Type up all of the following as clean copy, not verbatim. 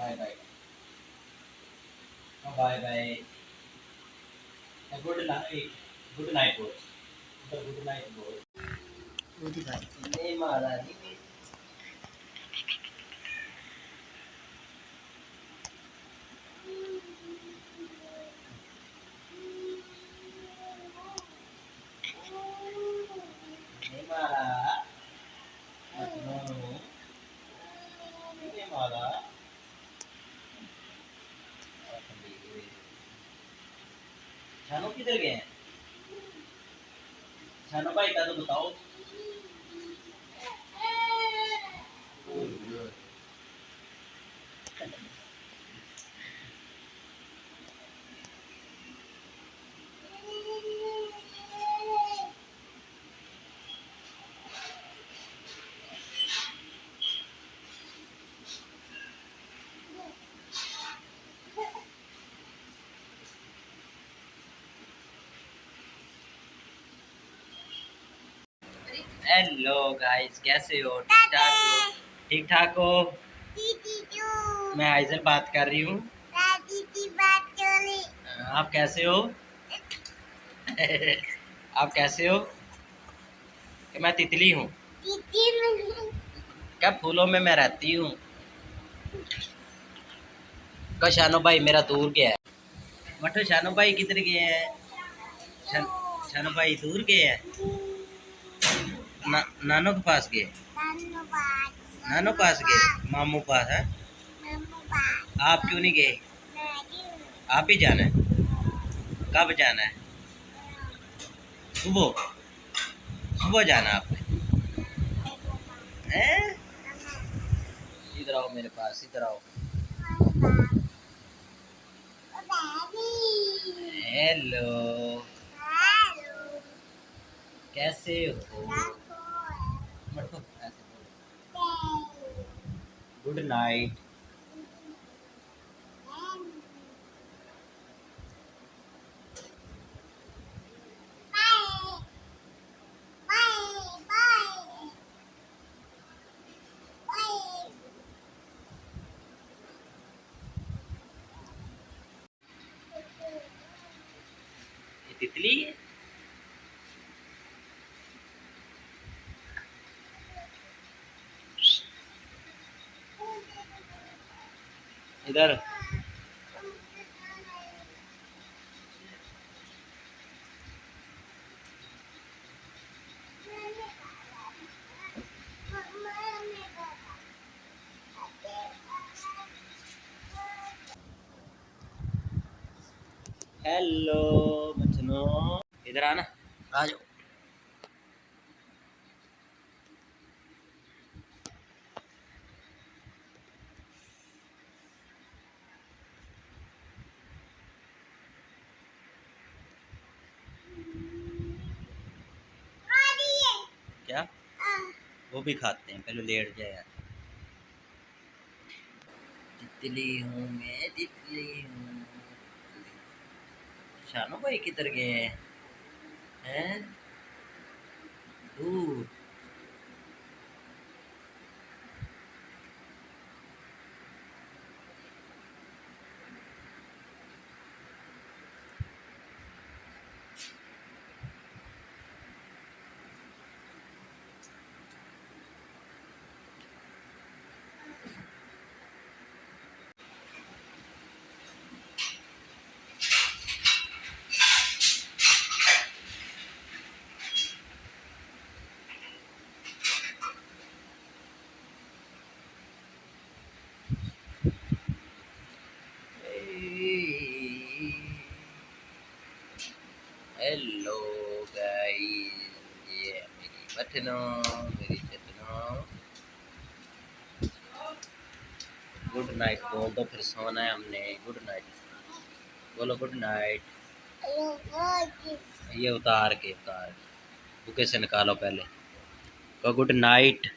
Bye bye. Bye bye. Good night. Good night बोल। Good night बोल। Good night. ये महारानी ये मारा मजनू ये मारा। शानू किधर गए हैं? शानू भाई का तो बताओ। हेलो गाइस, कैसे हो? ठीक ठाक हो? ठीक ठाक हो? मैं आइजल बात कर रही हूँ। आप कैसे हो? आप कैसे हो? कि मैं तितली हूँ। क्या फूलों में मैं रहती हूँ। का शानो भाई मेरा दूर गया है। मठो शानो भाई किधर गए हैं? शानो भाई दूर गए हैं। नानो के पास गए। नानो पास गए। मामू पास है। आप क्यों नहीं गए? आप ही जाना है। कब जाना है? सुबह। सुबह जाना आपने। इधर आओ मेरे पास, इधर आओ। हेलो। कैसे हो? Good night. तितली है। इधर हेलो मजनू, इधर आना। आ जाओ। क्या? वो भी खाते हैं, पहले लेट जाए। तितली हूँ मैं, तितली हूँ। शानू भाई किधर गए हैं? हैं? दूर। हेलो गाइस, ये है मेरी बटनो, मेरी चटनो। गुड नाइट बोल दो, फिर सोना है हमने। गुड नाइट बोलो। Good night. ये उतार के बुके से निकालो पहले। को गुड नाइट।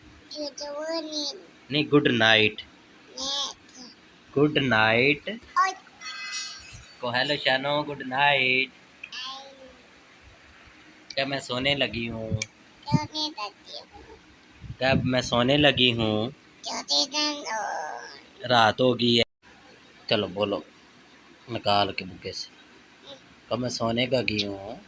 नहीं, गुड नाइट। Good night. को हेलो शानो, गुड नाइट। क्या मैं सोने लगी हूँ? कब मैं सोने लगी हूँ? रात होगी है। चलो बोलो निकाल के बुके से। कब मैं सोने का की हूँ।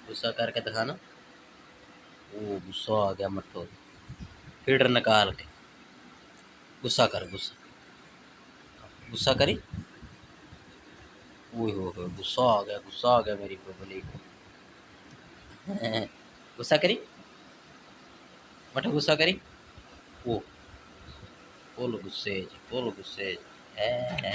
गुस्सा करके दिखाना। वो गुस्सा आ गया मट्टो। फीडर निकाल के गुस्सा कर। गुस्सा करी। ओए हो गुस्सा आ गया मेरी बबली को। गुस्सा करी मट्टो गुस्सा करी। वो फुल गुस्से है।